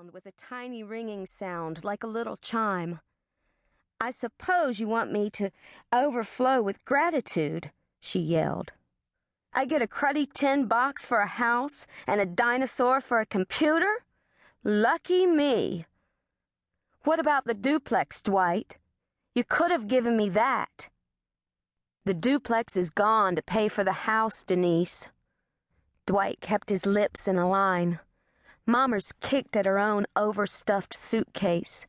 ground with a tiny ringing sound like a little chime. "I suppose you want me to overflow with gratitude," she yelled. "I get a cruddy tin box for a house and a dinosaur for a computer? Lucky me. What about the duplex, Dwight? You could have given me that." "The duplex is gone to pay for the house, Denise." Dwight kept his lips in a line. Mommers kicked at her own overstuffed suitcase.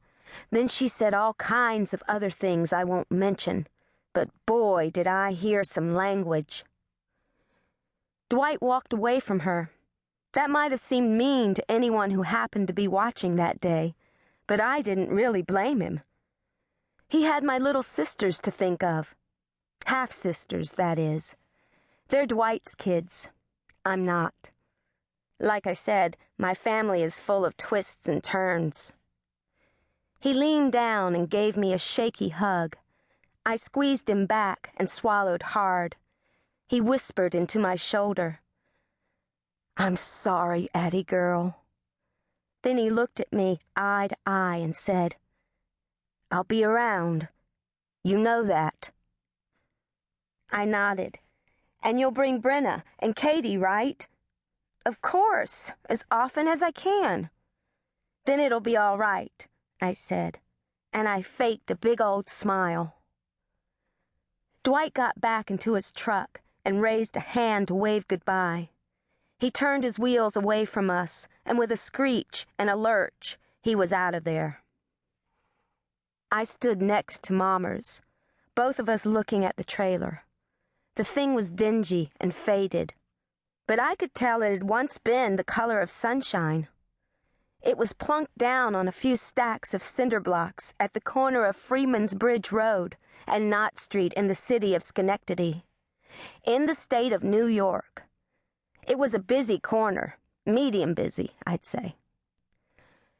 Then she said all kinds of other things I won't mention, but boy, did I hear some language. Dwight walked away from her. That might have seemed mean to anyone who happened to be watching that day, but I didn't really blame him. He had my little sisters to think of. Half-sisters, that is. They're Dwight's kids. I'm not. Like I said, my family is full of twists and turns. He leaned down and gave me a shaky hug. I squeezed him back and swallowed hard. He whispered into my shoulder, "I'm sorry, Addie girl." Then he looked at me eye to eye and said, "I'll be around. You know that." I nodded. "And you'll bring Brenna and Katie, right?" "Of course, as often as I can." "Then it'll be all right," I said, and I faked a big old smile. Dwight got back into his truck and raised a hand to wave goodbye. He turned his wheels away from us, and with a screech and a lurch, he was out of there. I stood next to Mommers, both of us looking at the trailer. The thing was dingy and faded, but I could tell it had once been the color of sunshine. It was plunked down on a few stacks of cinder blocks at the corner of Freeman's Bridge Road and Knott Street in the city of Schenectady, in the state of New York. It was a busy corner, medium busy, I'd say.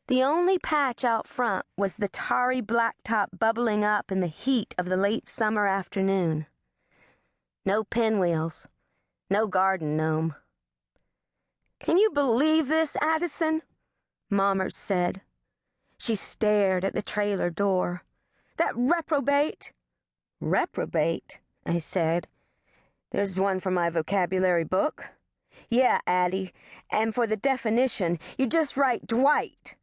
The only patch out front was the tarry blacktop bubbling up in the heat of the late summer afternoon. No pinwheels, no garden gnome. "Can you believe this, Addison?" Mommers said. She stared at the trailer door. "That reprobate?" "Reprobate?" I said. "There's one for my vocabulary book." "Yeah, Addie, and for the definition, you just write Dwight."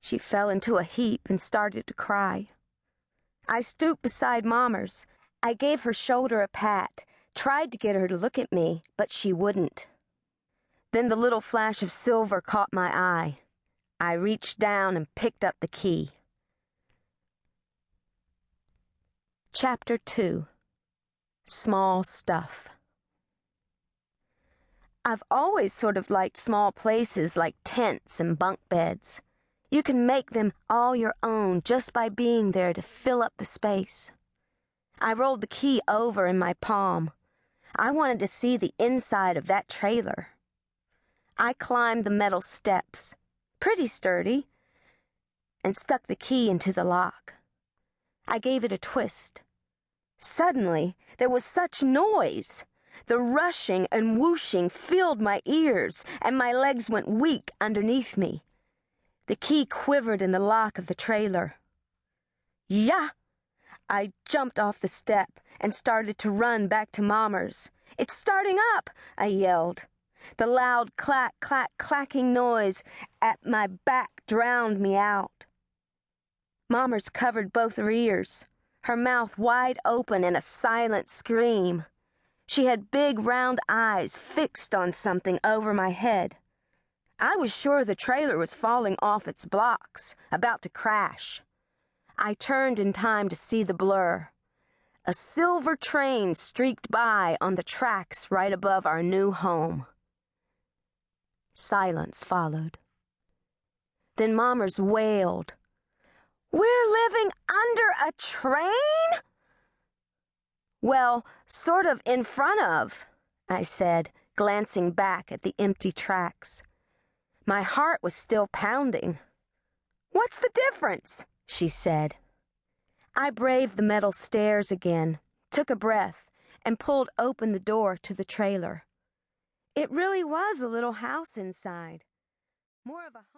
She fell into a heap and started to cry. I stooped beside Mommers. I gave her shoulder a pat, tried to get her to look at me, but she wouldn't. Then the little flash of silver caught my eye. I reached down and picked up the key. Chapter 2. Small Stuff. I've always sort of liked small places like tents and bunk beds. You can make them all your own just by being there to fill up the space. I rolled the key over in my palm. I wanted to see the inside of that trailer. I climbed the metal steps, pretty sturdy, and stuck the key into the lock. I gave it a twist. Suddenly, there was such noise. The rushing and whooshing filled my ears, and my legs went weak underneath me. The key quivered in the lock of the trailer. "Yah!" I jumped off the step and started to run back to Mommers. "It's starting up!" I yelled. The loud clack, clack, clacking noise at my back drowned me out. Mommers covered both her ears, her mouth wide open in a silent scream. She had big round eyes fixed on something over my head. I was sure the trailer was falling off its blocks, about to crash. I turned in time to see the blur. A silver train streaked by on the tracks right above our new home. Silence followed. Then Mommers wailed, "We're living under a train?" "Well, sort of in front of," I said, glancing back at the empty tracks. My heart was still pounding. "What's the difference?" she said. I braved the metal stairs again, took a breath, and pulled open the door to the trailer. It really was a little house inside. More of a home.